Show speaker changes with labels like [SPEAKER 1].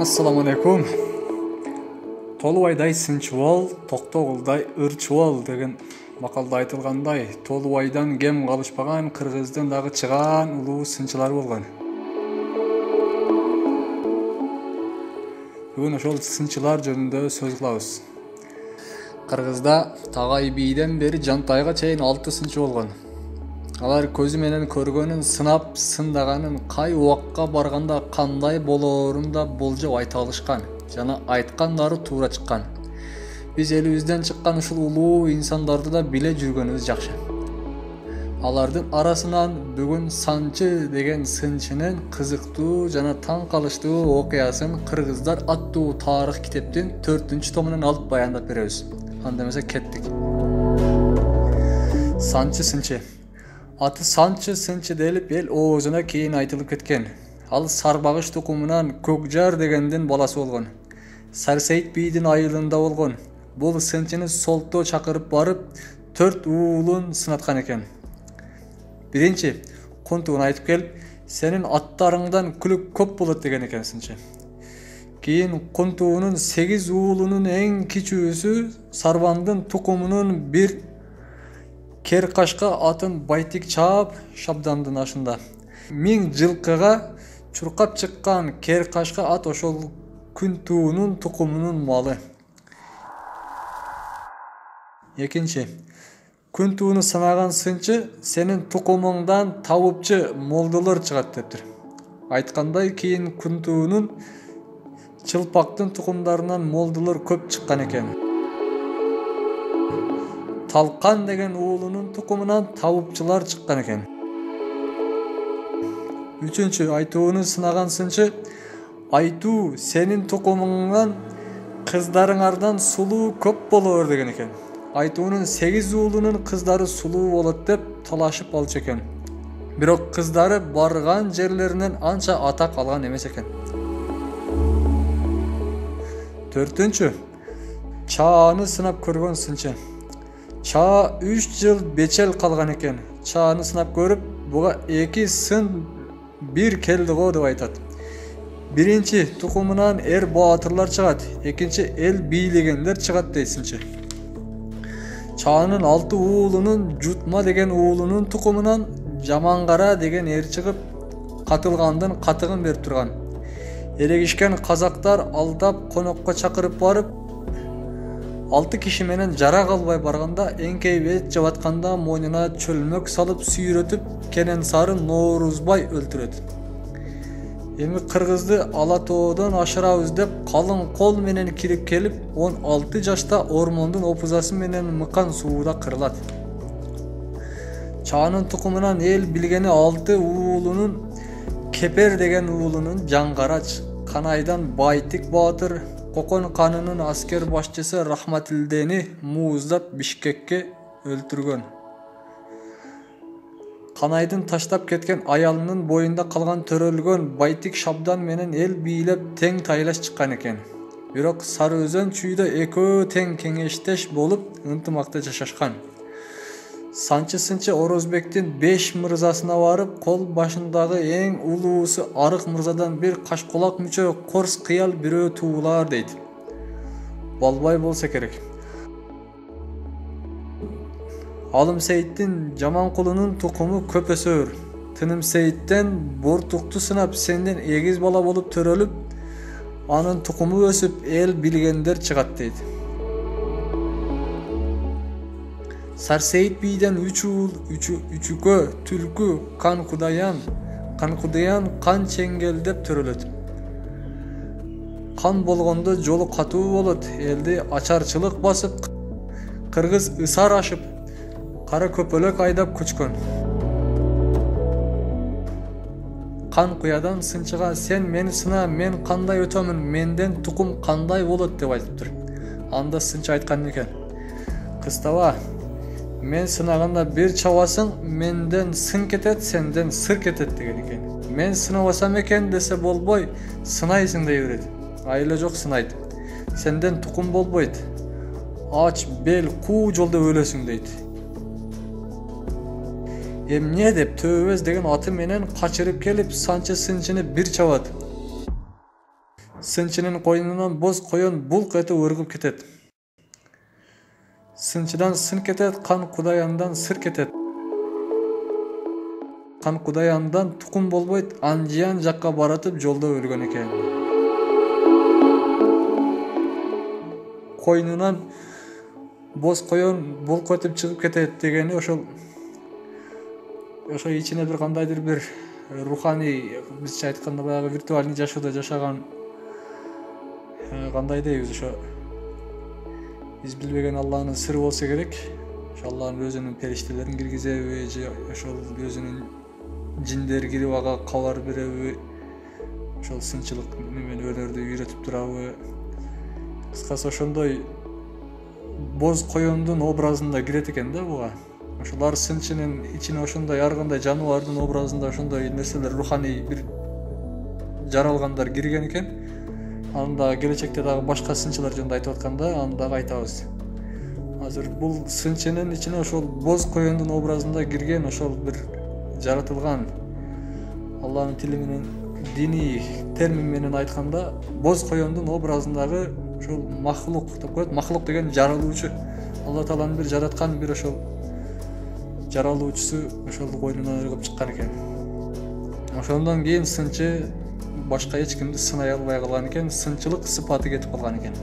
[SPEAKER 1] Assalamu alaikum. Толубайдай сынчыбал, токтогулдай ырчыбал деген макалда айтылгандай, Толубайдан кем калышпаган, Кыргыздын дагы чыган улуу сынчылар болгон. Бүгүн ошол сынчылар жөнүндө сөз кылабыз. Кыргызда Тагай бийден бери Жантайга чейин 6 сынчы болгон. Алар көзү менен көргөнүн, сынап, сындаганын, кай убакка барганда кандай болоорун да болжоп айта алышкан жана айткандары туура чыккан. Биз элибизден чыккан ушул улуу инсандарды да биле жүргөнүбүз жакшы. Алардын арасынан бүгүн Санчы деген сынчынын кызыктуу жана таң калыштуу окуясын Кыргыздар аттуу тарых китептин 4-томунан алып баяндап беребиз. Анда эмесе кеттик. Санчы сынчы. Аты Санчы сынчы делип эл оозуна кийин айтылып кеткен. Ал Сарбагыш тукумунан Көкжар дегендин баласы болгон. Сарсейит бийдин айылында болгон. Бул сынчыны солто чакырып барып 4 уулун сынаткан экен. Биринчи Кунтугун айтып келип, сенин аттарыңдан күлүк көп болот деген экен сынчы. Кийин Кунтуунун 8 уулунун эң кичүүсү Сарбандын тукумунун бир Керкашка атын Байтик чаап Шабдандын ашында. 1000 жылкыга чуркап чыккан Керкашка ат ошол Күнтуунун тукумунун малы. Экинчи Күнтууну санаган сынчы сенин тукумуңдан табыпчы молдолор чыгат дептир. Айткандай кийин Күнтуунун Чылпактын тукумдарынан молдолор көп чыккан экен. Талкан деген уулунун тукумунан табыпчылар чыккан экен. Үчүнчү Айтууну сынаган сынчы Айтуу сенин тукумуңдан кыздарыңардан сулуу көп болоор деген экен. Айтуунун 8 уулунун кыздары сулуу болот деп талашып алчу экен. Бирок кыздары барган жерлеринен анча атак алган эмес экен. Төртүнчү Чааны сынап көргөн сынчы. Чаа 3 жыл бечел калган экен. Чааны сынап көрүп, буга 2 сын бир келди го деп айтат. Биринчи тукумунан эр баатырлар чыгат, экинчи эл бийлегендер чыгат дейсинчи. Чаанын 6 уулунун Жутма деген уулунун тукумунан Жамангара деген эр чыгып, катылгандын катыгын берип турган. Эрегишкен казактар алдап конокко чакырып барып, 6 киши менен жара калбай барганда эңкейип эт жеп атканда мойнуна чөлмөк салып сүйрөтүп Кененсарын Ноорузбай өлтүрөт. Эми Кыргызды Ала тоодон ашырабыз деп калың кол менен кирип келип 16 жашта ормондун опузасы менен Мыкан сууда кырылат. Чаанын тукумунан эл билгени 6 уулунун Кепер деген уулунун Жаңгарач, Канайдан Байтик баатыр, Кокон канынын аскер башчысы Рахматилдени мууздап Бишкекке өлтүргөн. Канайдын таштап кеткен аялынын боюнда калган төрөлгөн Байтик Шабдан менен эл бийлеп тең тайлаш чыккан экен. Бирок Сары Өзөн чүйдө экөө тең кеңештеш болуп ынтымакта жашашкан. Санчы сынчы Орозбектин 5 мырзасына барып, кол башындагы эң улуусу Арык мырзадан бир кашколак мүчө корс кыял бирөө туулар дейт. Балбай болсо керек. Алым Сейиттин Жаманкулунун тукуму көп өсөр. Тыным Сейиттен Бортукту сынап сенден 8 бала болуп төрөлүп, анын тукуму өсүп эл билгендер чыгат дейт. Сарсейит бийден 3 уул, Үчүкө, Түлкү, Канкудаян кан чеңгел деп төрөлөт. Кан болгондо жолу катуу болот, элди ачарчылык басып, кыргыз ысар ашып, кара көпөлөк айдап көчкөн. Кан куядан сынчыга сен мени сына, мен кандай өтөмүн, менден тукум кандай болот деп айтыптыр. Анда сынчы айткан экен. Кыстаба, мен сынаганда бир чабасың, менден сын кетет, сенден сыр кетет деген экен. Мен сынабасам экен десе болбой, сынайсың дей берет. Айла жок сынайт. Сенден тукум болбойт. Ач, бел, куу жолдо өлөсүң дейт. Эмне деп Төбөз деген аты менен качырып келип Санчы сынчыны бир чабат. Сынчынын койнунан боз коен булк этип ыргып кетет. Сынчыдан сын кетет, кан кудайандан сыр кетет. Кан кудайандан тукум болбойт, Анжиян жакка баратып жолдо өлгөн экен. Койнунан боз коен булк этип чыгып кетет дегени ошол ичине бир кандайдыр бир руханий, бизче айтканда баягы виртуальный жашоодо жашаган кандай дейбиз, ошо биз билбеген Алланын сыры болсо керек. Ошо Алланын өзүнүн периштелерин киргизеби же ошол өзүнүн жиндери кирип ага кабар береби, ошол сынчылык менен өнөрдү үйрөтүп турабы. Кыскасы ошондой боз коендун образында кирет экен да буга. Ошолар сынчынын ичине ошондой ар кандай жаныбардын образында ошондой нерселер, руханий бир жаралгандар кирген экен. Аны да келечекте дагы башка сынчылар жөнүндө айтып атканда аны дагы айтабыз. Азыр бул сынчынын ичине ошол боз коендун образында кирген, ошол бир жаратылган, Алланын тили менен диний термин менен айтканда боз коендун образындагы ошол махлук деп коет. Махлук деген жаралуучу. Алла Тааланын бир жараткан бир ошол жаралуучусу ошол койнунан ыргып чыккан экен. Ошондон кийин сынчы башка эч кимди сынай албай калган экен, сынчылык сыпаты кетип калган экен.